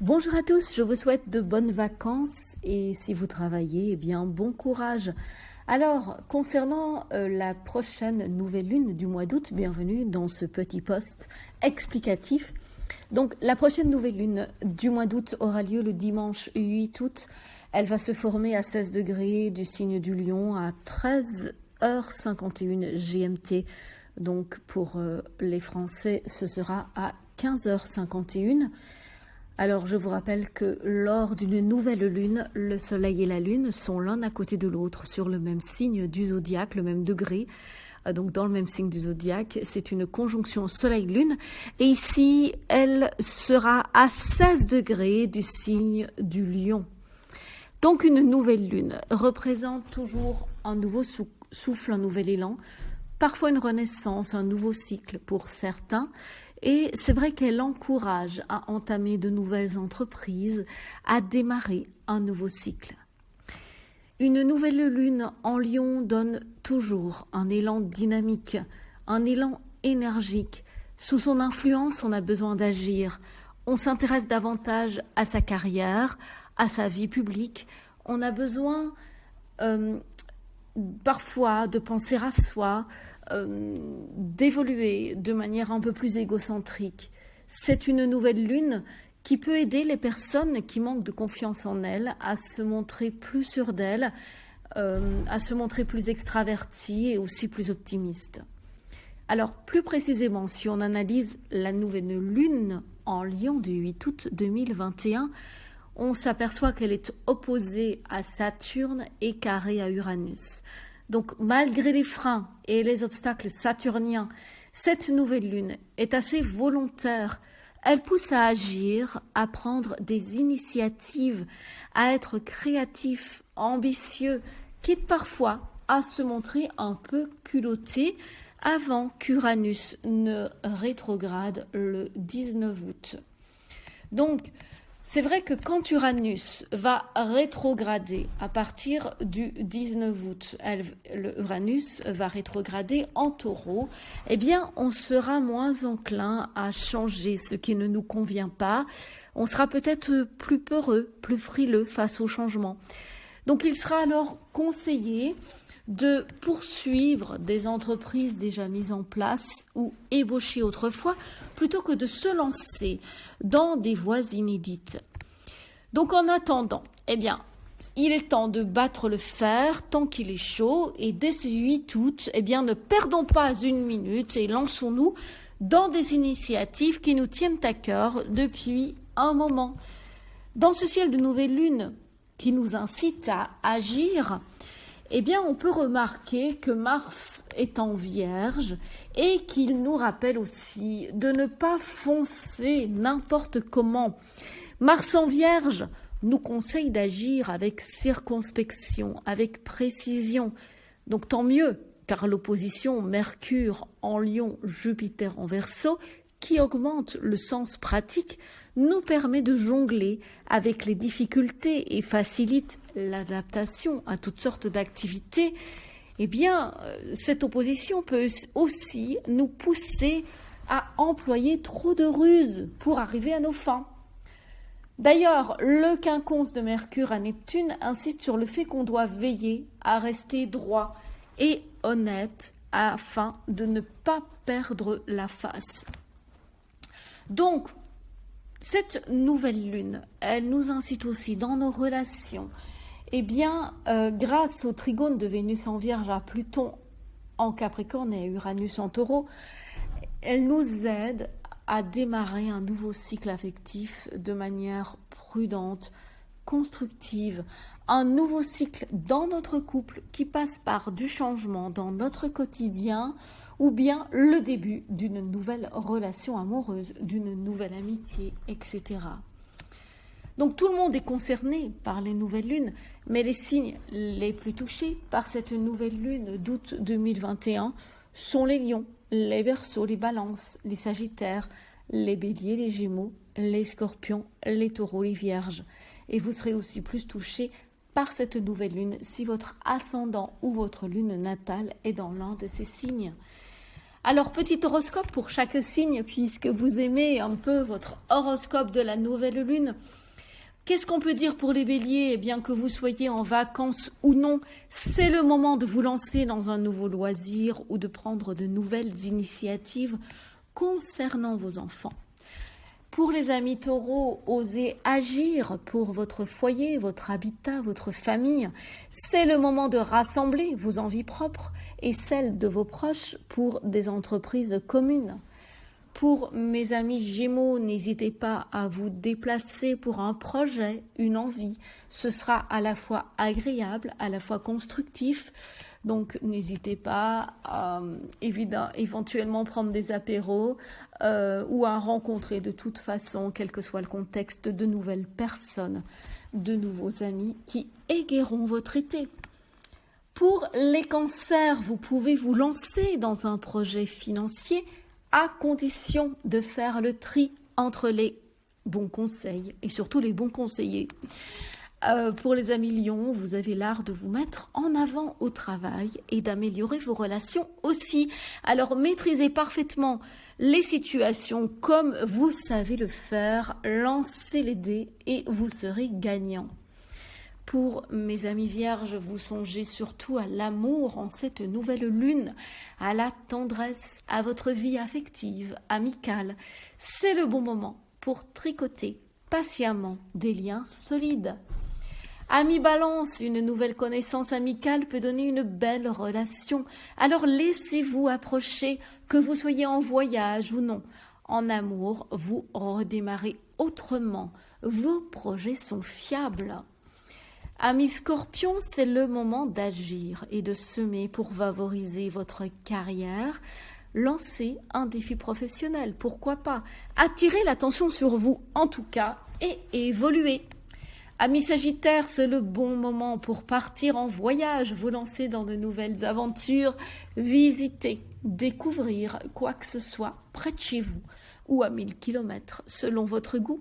Bonjour à tous, je vous souhaite de bonnes vacances et si vous travaillez, eh bien bon courage. Alors, concernant la prochaine nouvelle lune du mois d'août, bienvenue dans ce petit post explicatif. Donc, la prochaine nouvelle lune du mois d'août aura lieu le dimanche 8 août. Elle va se former à 16 degrés du signe du Lion à 13h51 GMT. Donc, pour les Français, ce sera à 15h51. Alors, je vous rappelle que lors d'une nouvelle lune, le soleil et la lune sont l'un à côté de l'autre sur le même signe du zodiaque, le même degré. Donc, dans le même signe du zodiaque, c'est une conjonction soleil-lune. Et ici, elle sera à 16 degrés du signe du Lion. Donc, une nouvelle lune représente toujours un nouveau souffle, un nouvel élan, parfois une renaissance, un nouveau cycle pour certains. Et c'est vrai qu'elle encourage à entamer de nouvelles entreprises, à démarrer un nouveau cycle. Une nouvelle lune en Lion donne toujours un élan dynamique, un élan énergique. Sous son influence, on a besoin d'agir. On s'intéresse davantage à sa carrière, à sa vie publique. On a besoin parfois de penser à soi, d'évoluer de manière un peu plus égocentrique. C'est une nouvelle lune qui peut aider les personnes qui manquent de confiance en elles à se montrer plus sûres d'elles, à se montrer plus extraverties et aussi plus optimistes. Alors, plus précisément, si on analyse la nouvelle lune en Lion du 8 août 2021, on s'aperçoit qu'elle est opposée à Saturne et carrée à Uranus. Donc, malgré les freins et les obstacles saturniens, cette nouvelle lune est assez volontaire. Elle pousse à agir, à prendre des initiatives, à être créatif, ambitieux, quitte parfois à se montrer un peu culotté avant qu'Uranus ne rétrograde le 19 août. Donc, c'est vrai que quand Uranus va rétrograder à partir du 19 août, Uranus va rétrograder en Taureau, eh bien, on sera moins enclin à changer ce qui ne nous convient pas. On sera peut-être plus peureux, plus frileux face au changement. Donc, il sera alors conseillé de poursuivre des entreprises déjà mises en place ou ébauchées autrefois, plutôt que de se lancer dans des voies inédites. Donc en attendant, eh bien, il est temps de battre le fer tant qu'il est chaud et dès ce 8 août, eh bien, ne perdons pas une minute et lançons-nous dans des initiatives qui nous tiennent à cœur depuis un moment. Dans ce ciel de nouvelle lune qui nous incite à agir, eh bien, on peut remarquer que Mars est en Vierge et qu'il nous rappelle aussi de ne pas foncer n'importe comment. Mars en Vierge nous conseille d'agir avec circonspection, avec précision. Donc tant mieux, car l'opposition Mercure en Lion, Jupiter en Verseau, qui augmente le sens pratique, nous permet de jongler avec les difficultés et facilite l'adaptation à toutes sortes d'activités. Eh bien, cette opposition peut aussi nous pousser à employer trop de ruses pour arriver à nos fins. D'ailleurs, le quinconce de Mercure à Neptune insiste sur le fait qu'on doit veiller à rester droit et honnête afin de ne pas perdre la face. Donc, cette nouvelle lune, elle nous incite aussi dans nos relations. Eh bien, grâce au trigone de Vénus en Vierge à Pluton en Capricorne et à Uranus en Taureau, elle nous aide à démarrer un nouveau cycle affectif de manière prudente, constructive, un nouveau cycle dans notre couple qui passe par du changement dans notre quotidien ou bien le début d'une nouvelle relation amoureuse, d'une nouvelle amitié, etc. Donc tout le monde est concerné par les nouvelles lunes, mais les signes les plus touchés par cette nouvelle lune d'août 2021 sont les lions, les Verseaux, les Balances, les Sagittaires, les Béliers, les Gémeaux, les Scorpions, les Taureaux, les Vierges. Et vous serez aussi plus touchés par cette nouvelle lune si votre ascendant ou votre lune natale est dans l'un de ces signes. Alors, petit horoscope pour chaque signe, puisque vous aimez un peu votre horoscope de la nouvelle lune. Qu'est-ce qu'on peut dire pour les béliers? Eh bien, que vous soyez en vacances ou non, c'est le moment de vous lancer dans un nouveau loisir ou de prendre de nouvelles initiatives concernant vos enfants. Pour les amis taureaux, osez agir pour votre foyer, votre habitat, votre famille. C'est le moment de rassembler vos envies propres et celles de vos proches pour des entreprises communes. Pour mes amis Gémeaux, n'hésitez pas à vous déplacer pour un projet, une envie. Ce sera à la fois agréable, à la fois constructif. Donc n'hésitez pas à éventuellement prendre des apéros ou à rencontrer de toute façon, quel que soit le contexte, de nouvelles personnes, de nouveaux amis qui égaieront votre été. Pour les cancers, vous pouvez vous lancer dans un projet financier à condition de faire le tri entre les bons conseils et surtout les bons conseillers. Pour les amis lions, vous avez l'art de vous mettre en avant au travail et d'améliorer vos relations aussi. Alors maîtrisez parfaitement les situations comme vous savez le faire, lancez les dés et vous serez gagnant. Pour mes amis vierges, vous songez surtout à l'amour en cette nouvelle lune, à la tendresse, à votre vie affective, amicale. C'est le bon moment pour tricoter patiemment des liens solides. Amis balance, une nouvelle connaissance amicale peut donner une belle relation. Alors laissez-vous approcher, que vous soyez en voyage ou non. En amour, vous redémarrez autrement. Vos projets sont fiables. Amis Scorpion, c'est le moment d'agir et de semer pour favoriser votre carrière. Lancez un défi professionnel, pourquoi pas. Attirez l'attention sur vous, en tout cas, et évoluez. Amis Sagittaire, c'est le bon moment pour partir en voyage, vous lancer dans de nouvelles aventures, visiter, découvrir quoi que ce soit près de chez vous ou à 1000 km selon votre goût.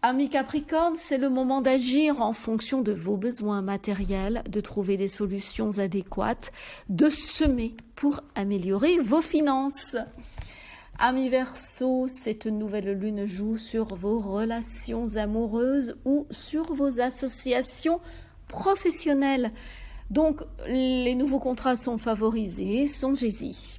Amis Capricorne, c'est le moment d'agir en fonction de vos besoins matériels, de trouver des solutions adéquates, de semer pour améliorer vos finances. Amis Verseau, cette nouvelle lune joue sur vos relations amoureuses ou sur vos associations professionnelles. Donc, les nouveaux contrats sont favorisés, songez-y.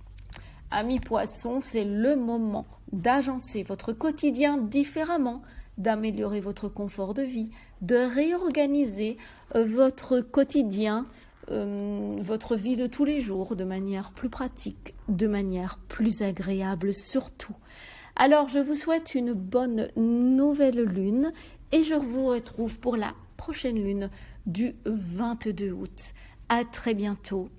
Amis Poissons, c'est le moment d'agencer votre quotidien différemment, d'améliorer votre confort de vie, de réorganiser votre quotidien, votre vie de tous les jours de manière plus pratique, de manière plus agréable surtout. Alors je vous souhaite une bonne nouvelle lune et je vous retrouve pour la prochaine lune du 22 août. À très bientôt.